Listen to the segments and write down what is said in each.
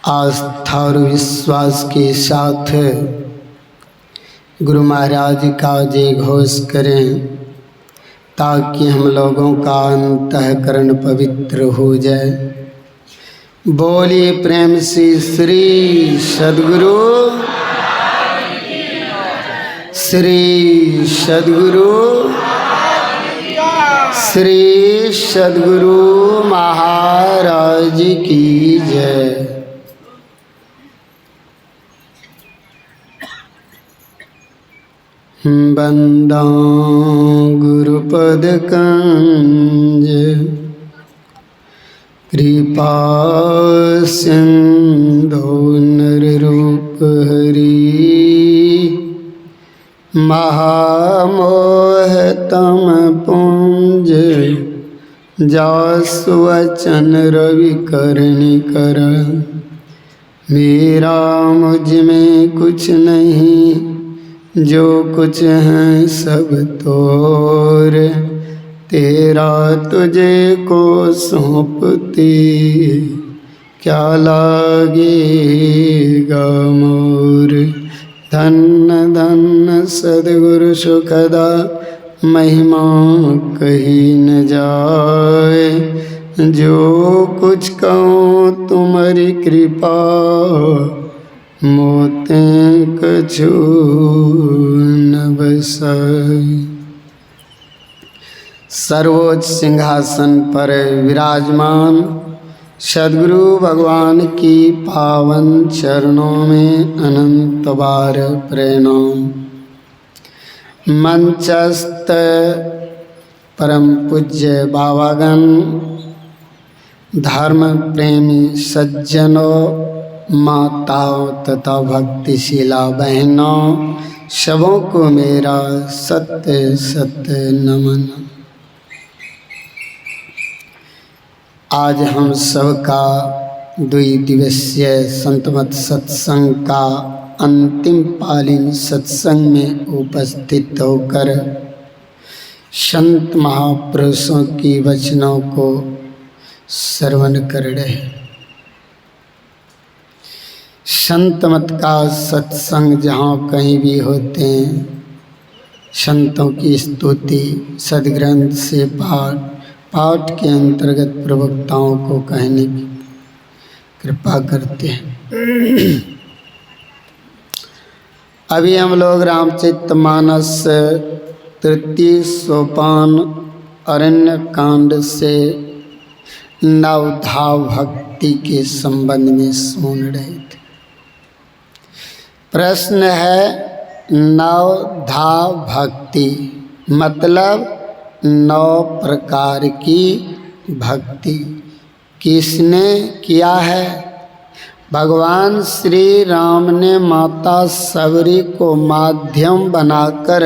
आस्था और विश्वास के साथ गुरु महाराज का जय घोष करें ताकि हम लोगों का अंतःकरण पवित्र हो जाए। बोलिए प्रेम से श्री सद्गुरु श्री सद्गुरु महाराज की जय। बंदा गुरुपद कंज कृपा सिंधु नररूप हरि महामोह तम पुंज जासु वचन रवि करनि कर। मेरा मुझ में कुछ नहीं, जो कुछ है सब तोर। तेरा तुझे को सौंपते क्या लागेगा मोर। धन्य धन्य सद्गुरु सुखदा महिमा कही न जाए। जो कुछ कहूँ तुम्हारी कृपा मोते कछु न बसाए। सर्वोच्च सिंहासन पर विराजमान सद्गुरु भगवान की पावन चरणों में अनंत बार प्रणाम। मंचस्थ परम पूज्य बाबागण, धर्म प्रेमी सज्जनों, माताओं तथा भक्तिशीला बहनों, सबों को मेरा सत्य सत्य नमन। आज हम सबका द्विदिवसीय संतमत सत्संग का अंतिम पालीन सत्संग में उपस्थित होकर संत महापुरुषों की वचनों को श्रवण कर रहे। संत मत का सत्संग जहाँ कहीं भी होते हैं, संतों की स्तुति सद्ग्रंथ से पाठ के अंतर्गत प्रवक्ताओं को कहने की कृपा करते हैं। अभी हम लोग रामचरितमानस तृतीय सोपान अरण्य कांड से नवधा भक्ति के संबंध में सुन रहे थे। प्रश्न है, नवधा भक्ति मतलब 9 प्रकार की भक्ति किसने किया है? भगवान श्री राम ने माता सबरी को माध्यम बनाकर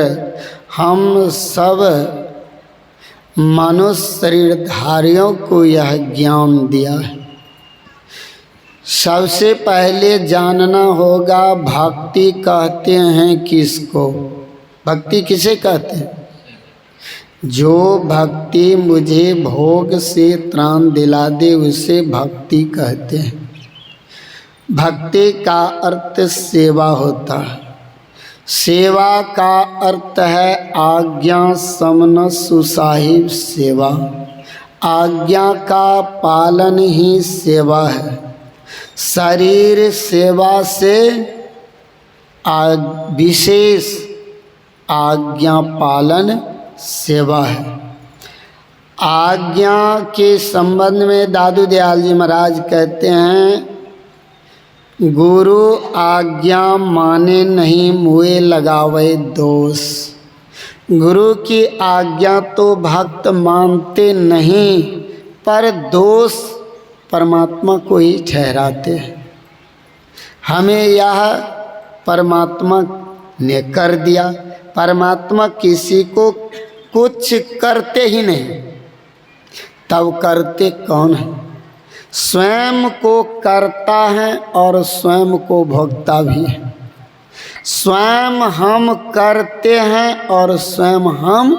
हम सब मनुष्य शरीरधारियों को यह ज्ञान दिया है। सबसे पहले जानना होगा भक्ति कहते हैं किसको? भक्ति किसे कहते हैं? जो भक्ति मुझे भोग से त्राण दिला दे उसे भक्ति कहते हैं। भक्ति का अर्थ सेवा होता है। सेवा का अर्थ है आज्ञा समन सुसाहिब सेवा। आज्ञा का पालन ही सेवा है। शरीर सेवा से विशेष आज्ञा पालन सेवा है। आज्ञा के संबंध में दादू दयाल जी महाराज कहते हैं, गुरु आज्ञा माने नहीं मुए लगावे दोष। गुरु की आज्ञा तो भक्त मानते नहीं, पर दोष परमात्मा को ही ठहराते हैं। हमें यह परमात्मा ने कर दिया। परमात्मा किसी को कुछ करते ही नहीं, तब करते कौन है? स्वयं को करता है और स्वयं को भोगता भी है। स्वयं हम करते हैं और स्वयं हम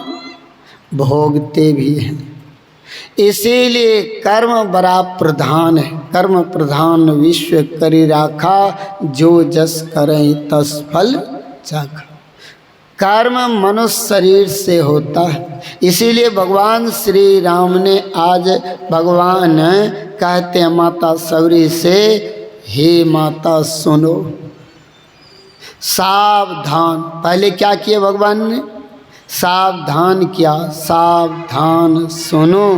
भोगते भी हैं। इसीलिए कर्म बड़ा प्रधान है। कर्म प्रधान विश्व करी राखा, जो जस करें तस फल चाखा। कर्म मनुष्य शरीर से होता है। इसीलिए भगवान श्री राम ने आज भगवान कहते हैं माता सबरी से, हे माता सुनो सावधान। पहले क्या किया भगवान ने? सावधान किया, सावधान सुनो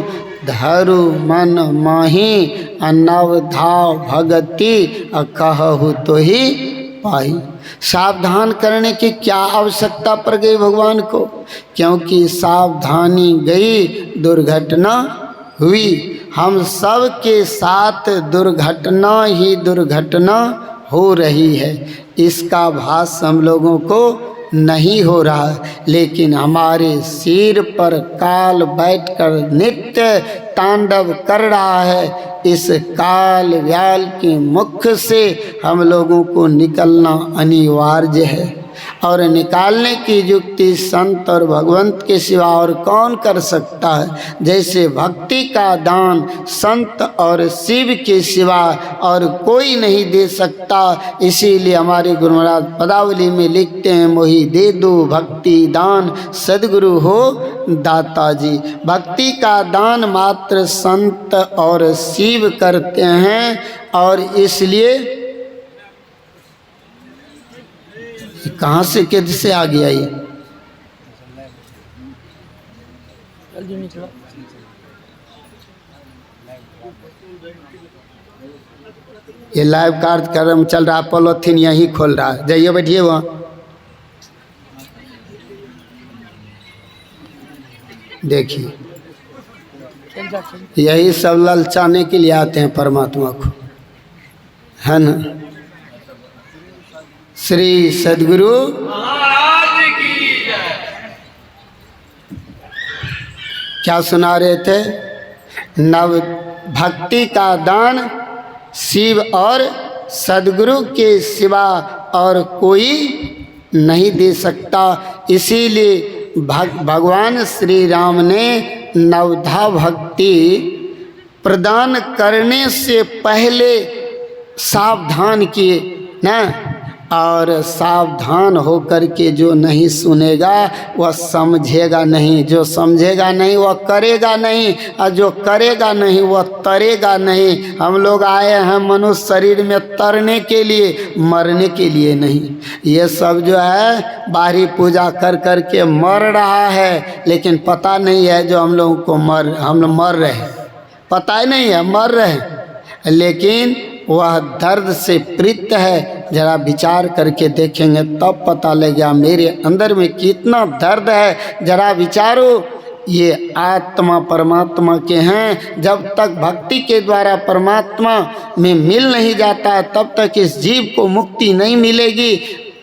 धरु मन माही, अनवधाव भगति कहु तो ही पाई। सावधान करने की क्या आवश्यकता पड़ गई भगवान को? क्योंकि सावधानी गई दुर्घटना हुई। हम सब के साथ दुर्घटना ही दुर्घटना हो रही है। इसका भास हम लोगों को नहीं हो रहा, लेकिन हमारे सिर पर काल बैठकर नित्य तांडव कर रहा है। इस काल व्याल के मुख से हम लोगों को निकलना अनिवार्य है, और निकालने की युक्ति संत और भगवंत के सिवा और कौन कर सकता है। जैसे भक्ति का दान संत और शिव के सिवा और कोई नहीं दे सकता। इसीलिए हमारे गुरु महाराज पदावली में लिखते हैं, मोहि दे दो भक्ति दान, सद्गुरु हो दाता जी। भक्ति का दान मात्र संत और शिव करते हैं, और इसलिए कहाँ से किध से आ गया ये लाइव कार्यक्रम चल रहा, पॉलिथीन यहीं खोल रहा है। जाइए बैठिए वहाँ। देखिए यही सब ललचाने के लिए आते हैं परमात्मा को, है ना। श्री सद्गुरु महाराज की जय। क्या सुना रहे थे? नव भक्ति का दान शिव और सद्गुरु के सिवा और कोई नहीं दे सकता। इसीलिए भगवान श्री राम ने नवधा भक्ति प्रदान करने से पहले सावधान किए ना। और सावधान होकर के जो नहीं सुनेगा वह समझेगा नहीं, जो समझेगा नहीं वह करेगा नहीं, और जो करेगा नहीं वह तरेगा नहीं। हम लोग आए हैं मनुष्य शरीर में तरने के लिए, मरने के लिए नहीं। ये सब जो है बाहरी पूजा कर कर के मर रहा है, लेकिन पता नहीं है जो हम लोगों को हम लोग मर रहे हैं, पता ही नहीं है मर रहे हैं, लेकिन वह दर्द से पीड़ित है। जरा विचार करके देखेंगे तब पता लगेगा मेरे अंदर में कितना दर्द है। जरा विचारो, ये आत्मा परमात्मा के हैं। जब तक भक्ति के द्वारा परमात्मा में मिल नहीं जाता तब तक इस जीव को मुक्ति नहीं मिलेगी।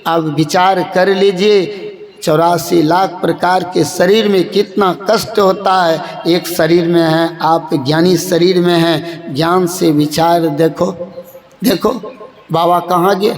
अब विचार कर लीजिए, 84 लाख प्रकार के शरीर में कितना कष्ट होता है। एक शरीर में है आप, ज्ञानी शरीर में हैं। ज्ञान से विचार देखो, देखो बाबा कहाँ गए।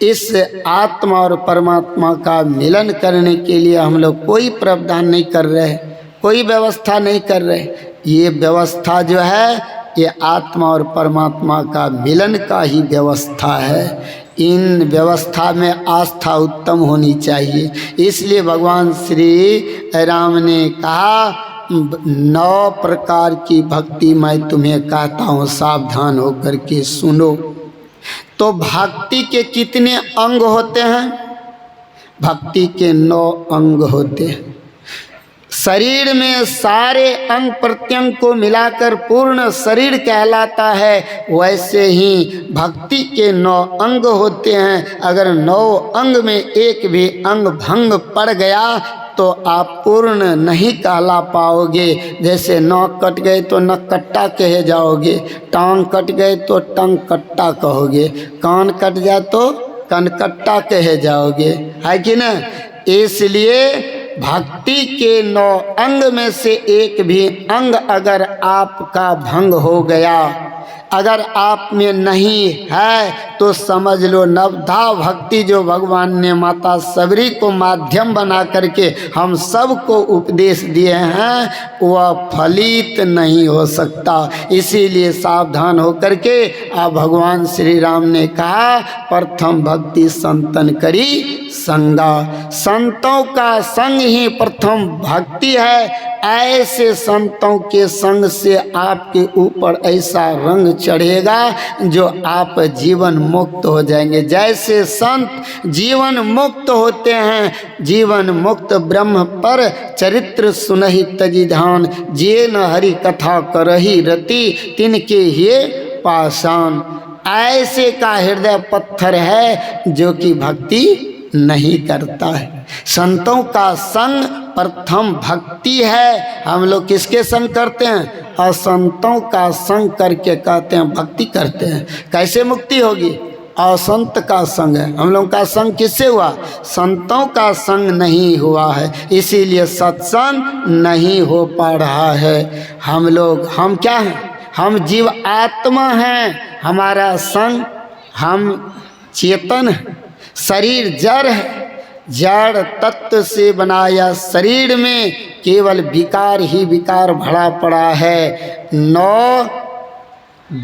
इस आत्मा और परमात्मा का मिलन करने के लिए हम लोग कोई प्रावधान नहीं कर रहे, कोई व्यवस्था नहीं कर रहे। ये व्यवस्था जो है ये आत्मा और परमात्मा का मिलन का ही व्यवस्था है। इन व्यवस्था में आस्था उत्तम होनी चाहिए। इसलिए भगवान श्री राम ने कहा 9 प्रकार की भक्ति मैं तुम्हें कहता हूँ, सावधान होकर के सुनो। तो भक्ति के कितने अंग होते हैं? भक्ति के 9 अंग होते हैं। शरीर में सारे अंग प्रत्यंग को मिलाकर पूर्ण शरीर कहलाता है। वैसे ही भक्ति के 9 अंग होते हैं। अगर 9 अंग में एक भी अंग भंग पड़ गया तो आप पूर्ण नहीं कहला पाओगे। जैसे नाक कट गए तो नक कट्टा कहे जाओगे, टांग कट गए तो टंग कट्टा कहोगे, कान कट जाए तो कनकट्टा कहे जाओगे, है कि ना। इसलिए भक्ति के 9 अंग में से एक भी अंग अगर आपका भंग हो गया, अगर आप में नहीं है, तो समझ लो नवधा भक्ति जो भगवान ने माता सबरी को माध्यम बना करके हम सबको उपदेश दिए हैं, वह फलित नहीं हो सकता। इसीलिए सावधान होकर के आप भगवान श्री राम ने कहा प्रथम भक्ति संतन करी संगा, संतों का संग ही प्रथम भक्ति है। ऐसे संतों के संग से आपके ऊपर ऐसा रंग चढ़ेगा जो आप जीवन मुक्त हो जाएंगे। जैसे संत जीवन मुक्त होते हैं, जीवन मुक्त ब्रह्म पर चरित्र सुनहि तजि ध्यान, जे न हरि कथा करहि रति तिनके ये पाषाण। ऐसे का हृदय पत्थर है जो कि भक्ति नहीं करता है। संतों का संग प्रथम भक्ति है। हम लोग किसके संग करते हैं? असंतों का संग करके कहते हैं भक्ति करते हैं। कैसे मुक्ति होगी? असंत का संग है। हम लोग का संग किससे हुआ? संतों का संग नहीं हुआ है, इसीलिए सत्संग नहीं हो पा रहा है। हम क्या हैं? हम जीव आत्मा हैं। हमारा संग, हम चेतन है, शरीर जड़ है। जड़ तत्व से बनाया शरीर में केवल विकार ही विकार भरा पड़ा है। 9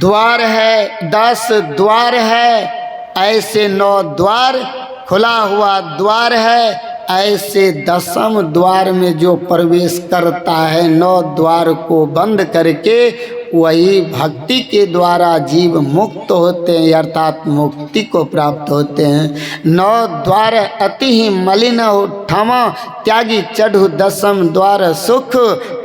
द्वार है, 10 द्वार है। ऐसे 9 द्वार, खुला हुआ द्वार है। ऐसे 10वें द्वार में जो प्रवेश करता है, 9 द्वार को बंद करके, वही भक्ति के द्वारा जीव मुक्त होते हैं, अर्थात मुक्ति को प्राप्त होते हैं। 9 द्वार अति ही मलिन हो ठमा, त्यागी चढ़ु 10वें द्वार सुख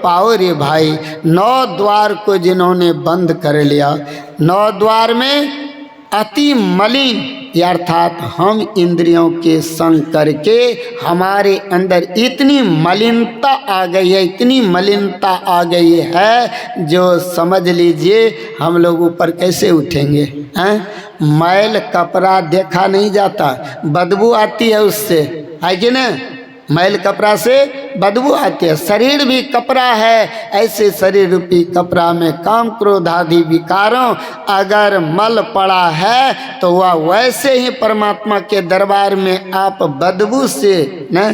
पाओ रे भाई। 9 द्वार को जिन्होंने बंद कर लिया, 9 द्वार में अति मलिन, अर्थात हम इंद्रियों के संग करके हमारे अंदर इतनी मलिनता आ गई है, इतनी मलिनता आ गई है जो समझ लीजिए हम लोग ऊपर कैसे उठेंगे हैं? मैल कपड़ा देखा नहीं जाता, बदबू आती है उससे, है कि नहीं? मैल कपड़ा से बदबू आती है। शरीर भी कपड़ा है, ऐसे शरीर रूपी कपड़ा में काम क्रोध आदि विकारों अगर मल पड़ा है तो वह वैसे ही परमात्मा के दरबार में आप बदबू से न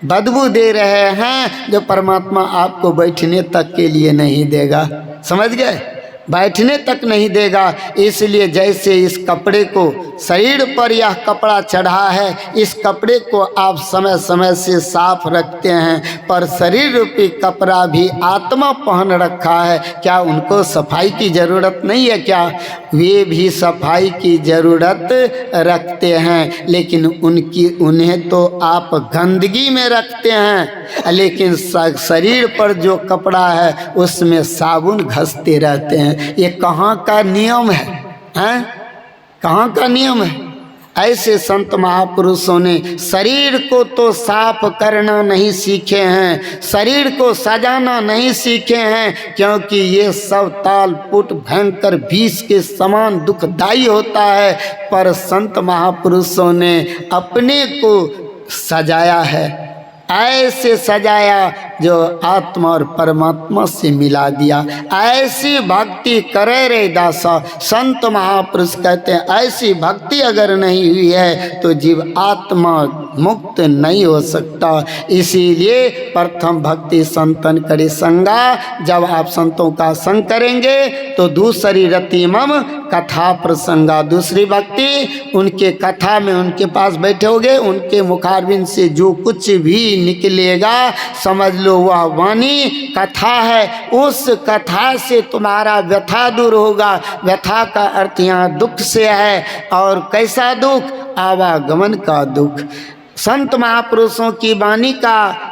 बदबू दे रहे हैं जो परमात्मा आपको बैठने तक के लिए नहीं देगा। समझ गए? बैठने तक नहीं देगा। इसलिए जैसे इस कपड़े को शरीर पर यह कपड़ा चढ़ा है, इस कपड़े को आप समय समय से साफ रखते हैं, पर शरीर रूपी कपड़ा भी आत्मा पहन रखा है, क्या उनको सफाई की ज़रूरत नहीं है? क्या वे भी सफाई की ज़रूरत रखते हैं, लेकिन उन्हें तो आप गंदगी में रखते हैं, लेकिन शरीर पर जो कपड़ा है उसमें साबुन घसते रहते हैं। ये कहाँ का नियम है? हैं? कहाँ का नियम है? ऐसे संत महापुरुषों ने शरीर को तो साफ करना नहीं सीखे हैं, शरीर को सजाना नहीं सीखे हैं, क्योंकि ये सब ताल पुट भयंकर विष के समान दुखदाई होता है। पर संत महापुरुषों ने अपने को सजाया है, ऐसे सजाया जो आत्मा और परमात्मा से मिला दिया। ऐसी भक्ति करे रे दासा। संत महापुरुष कहते हैं ऐसी भक्ति अगर नहीं हुई है तो जीव आत्मा मुक्त नहीं हो सकता। इसीलिए प्रथम भक्ति संतन करे संगा। जब आप संतों का संग करेंगे तो दूसरी रति मम कथा प्रसंगा, दूसरी भक्ति उनके कथा में उनके पास बैठोगे, उनके मुखारबिंद से जो कुछ भी निकलेगा समझ लो वह वाणी कथा है। उस कथा से तुम्हारा व्यथा दूर होगा। व्यथा का अर्थ यहाँ दुख से है, और कैसा दुख? आवागमन का दुख। संत महापुरुषों की वाणी का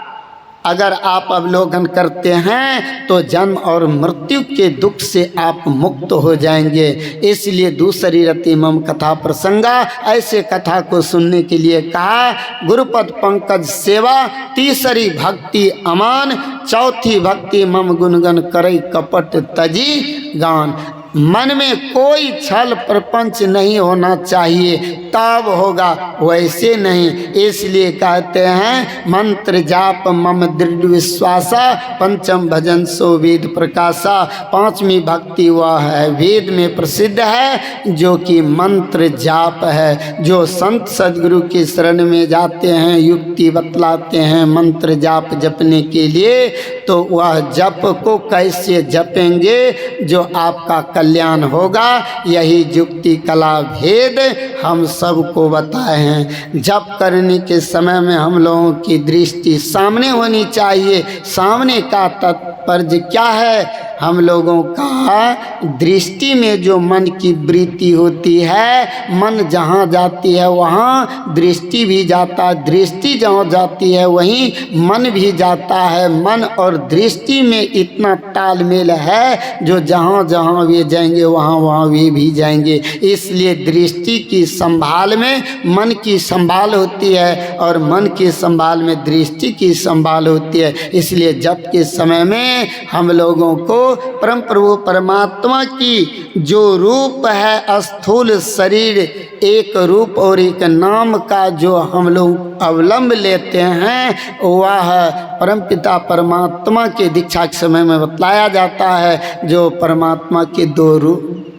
अगर आप अवलोकन करते हैं तो जन्म और मृत्यु के दुख से आप मुक्त हो जाएंगे। इसलिए दूसरी रति मम कथा प्रसंगा, ऐसे कथा को सुनने के लिए कहा। गुरुपद पंकज सेवा, तीसरी भक्ति अमान, चौथी भक्ति मम गुणगन करई कपट तजी गान। मन में कोई छल प्रपंच नहीं होना चाहिए, तब होगा, वैसे नहीं। इसलिए कहते हैं मंत्र जाप मम दृढ़ विश्वासा, पंचम भजन सो वेद प्रकाशा। पांचवी भक्ति वह है वेद में प्रसिद्ध है जो कि मंत्र जाप है। जो संत सदगुरु की शरण में जाते हैं, युक्ति बतलाते हैं मंत्र जाप जपने के लिए, तो वह जप को कैसे जपेंगे जो आपका कल्याण होगा, यही युक्ति कला भेद हम सबको बताए हैं। जप करने के समय में हम लोगों की दृष्टि सामने होनी चाहिए। सामने का तात्पर्य क्या है? हम लोगों का दृष्टि में जो मन की वृत्ति होती है, मन जहाँ जाती है वहाँ दृष्टि भी जाता है, दृष्टि जहाँ जाती है वहीं मन भी जाता है। मन और दृष्टि में इतना तालमेल है जो जहाँ जहाँ वे जाएंगे वहाँ वहाँ वे भी जाएंगे। इसलिए दृष्टि की संभाल में मन की संभाल होती है और मन की संभाल में दृष्टि की संभाल होती है। इसलिए जप के समय में हम लोगों को परम प्रभु परमात्मा की जो रूप है स्थूल शरीर, एक रूप और एक नाम का जो हम लोग अवलंब लेते हैं, वह परमपिता परमात्मा के दीक्षा के समय में बतलाया जाता है। जो परमात्मा के दो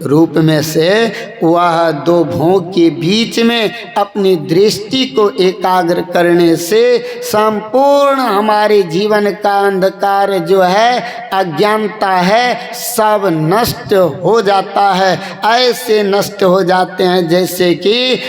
रूप में से वह दो भों के बीच में अपनी दृष्टि को एकाग्र करने से संपूर्ण हमारे जीवन का अंधकार जो है, अज्ञानता है, सब नष्ट हो जाता है। ऐसे नष्ट हो जाते हैं जैसे कि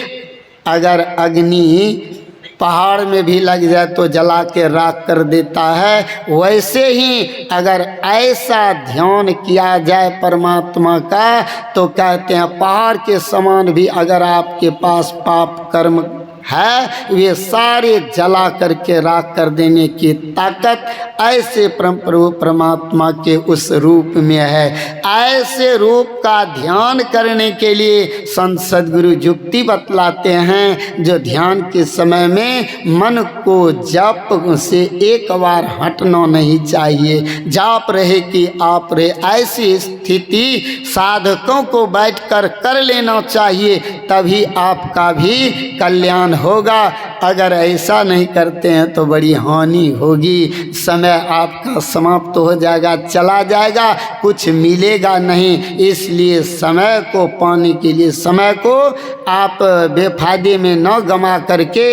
अगर अग्नि पहाड़ में भी लग जाए तो जला के राख कर देता है, वैसे ही अगर ऐसा ध्यान किया जाए परमात्मा का, तो कहते हैं पहाड़ के समान भी अगर आपके पास पाप कर्म है, वे सारे जला करके राख कर देने की ताकत ऐसे परम प्रभु परमात्मा के उस रूप में है। ऐसे रूप का ध्यान करने के लिए संत सदगुरु युक्ति बतलाते हैं। जो ध्यान के समय में मन को जप से एक बार हटना नहीं चाहिए, जाप रहे कि आप रहे, ऐसी स्थिति साधकों को बैठकर कर लेना चाहिए, तभी आपका भी कल्याण होगा। अगर ऐसा नहीं करते हैं तो बड़ी हानि होगी, समय आपका समाप्त हो जाएगा, चला जाएगा, कुछ मिलेगा नहीं। इसलिए समय को पाने के लिए समय को आप बेफायदे में न गमा करके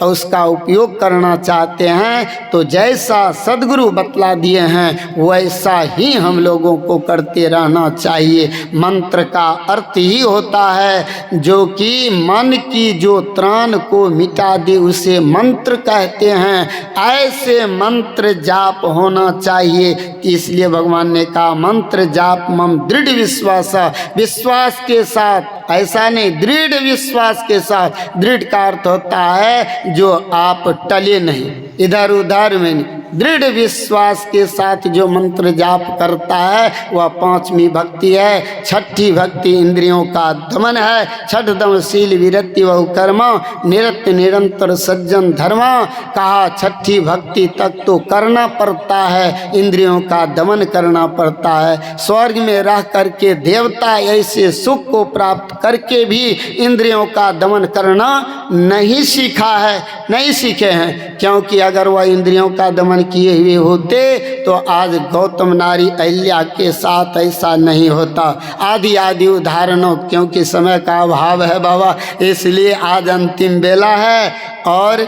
उसका उपयोग करना चाहते हैं तो जैसा सदगुरु बतला दिए हैं वैसा ही हम लोगों को करते रहना चाहिए। मंत्र का अर्थ ही होता है जो कि मन की जो त्राण को मिटा दे उसे मंत्र कहते हैं। ऐसे मंत्र जाप होना चाहिए। इसलिए भगवान ने कहा मंत्र जाप मम दृढ़ विश्वास, विश्वास के साथ, ऐसा नहीं दृढ़ विश्वास के साथ। दृढ़ का अर्थ होता है जो आप टले नहीं, इधर उधर में नहीं, दृढ़ विश्वास के साथ जो मंत्र जाप करता है वह पांचवी भक्ति है। छठी भक्ति इंद्रियों का दमन है। छठ दम शील विरति बहु कर्मा, निरत निरंतर सज्जन धर्मा। कहा छठी भक्ति तक तो करना पड़ता है, इंद्रियों का दमन करना पड़ता है। स्वर्ग में रह करके देवता ऐसे सुख को प्राप्त करके भी इंद्रियों का दमन करना नहीं सीखा है, नहीं सीखे हैं। क्योंकि अगर वह इंद्रियों का दमन किए हुए होते तो आज गौतम नारी अहिल्या के साथ ऐसा नहीं होता। आदि आदि उदाहरणों, क्योंकि समय का अभाव है बाबा, इसलिए आज अंतिम बेला है और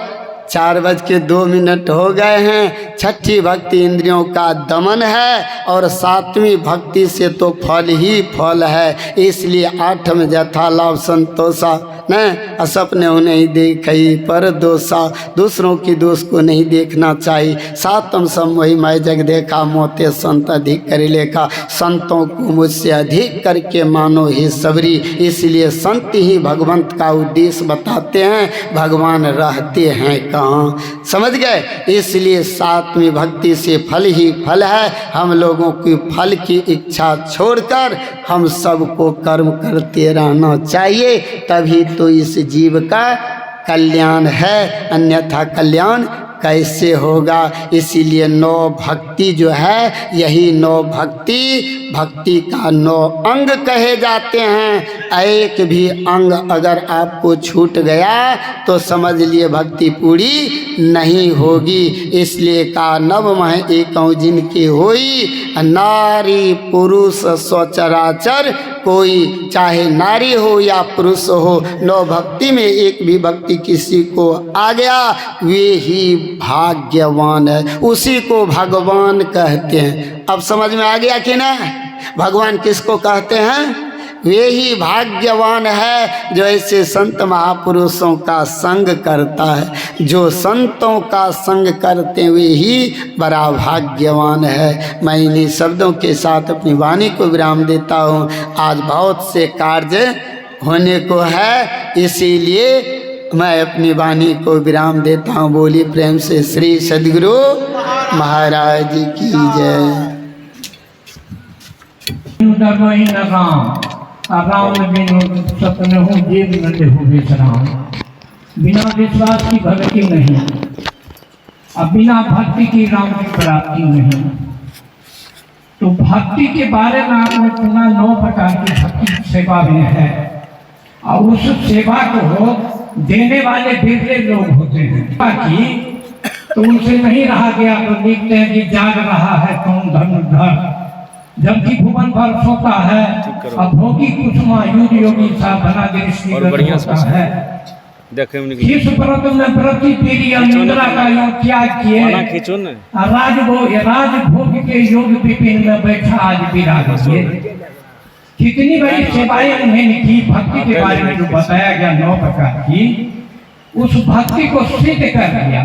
4:02 हो गए हैं। छठी भक्ति इंद्रियों का दमन है और 7वीं भक्ति से तो फल ही फल है। इसलिए 8 जथा लाभ संतोषा न असपने नहीं देखई पर दोषा, दूसरों की दोष को नहीं देखना चाहिए। 7 समोही मैं जग देखा मोते संत अधिक कर लेखा, संतों को मुझसे अधिक करके मानो ही सबरी। इसलिए संत ही भगवंत का उद्देश्य बताते हैं, भगवान रहते हैं कहाँ, समझ गए। इसलिए 7वीं भक्ति से फल ही फल है। हम लोगों की फल की इच्छा छोड़कर हम सबको कर्म करते रहना चाहिए, तभी तो इस जीव का कल्याण है, अन्यथा कल्याण कैसे होगा। इसीलिए 9 भक्ति जो है यही 9 भक्ति का 9 अंग कहे जाते हैं। एक भी अंग अगर आपको छूट गया तो समझ लिए भक्ति पूरी नहीं होगी। इसलिए का नव मह एकौ जिनके होई, नारी पुरुष स्वचराचर कोई, चाहे नारी हो या पुरुष हो। 9 भक्ति में एक भी भक्ति किसी को आ गया वे ही भाग्यवान है, उसी को भगवान कहते हैं। अब समझ में आ गया कि ना, भगवान किसको कहते हैं? वे ही भाग्यवान है जो ऐसे संत महापुरुषों का संग करता है। जो संतों का संग करते हैं वे ही बड़ा भाग्यवान है। मैं इन्हीं शब्दों के साथ अपनी वाणी को विराम देता हूँ। आज बहुत से कार्य होने को है, इसीलिए मैं अपनी वाणी को विराम देता हूँ। बोली प्रेम से श्री सद्गुरु महाराज जी की जय। बिना विश्वास की भक्ति नहीं, अब बिना भक्ति की राम की प्राप्ति नहीं। तो भक्ति के बारे में आपने सुना 9 प्रकार की भक्ति सेवा में है, और उस सेवा को देने वाले बिरले लोग होते हैं ताकि तो उनसे नहीं रहा गया तो लिखते हैं कि जाग रहा है कौन धनुर्धर, जबकि भुवन भर सोता है। अब भोगी कुसुमा योगी सा बना दृष्टि होता है। किस व्रत में प्रति पीढ़ी निद्रा का योग त्याग किए, राजभोग के योग विपिन में बैठा आज विराज किए। कितनी बड़ी सेवाएं उन्होंने की। भक्ति के बारे में जो बताया गया 9 प्रकार की, उस भक्ति को सिद्ध कर दिया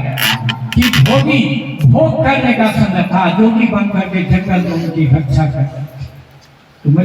कि भोगी भोग करने का समय था, जोगी बन करके जंगल में उनकी रक्षा करता। तो मैं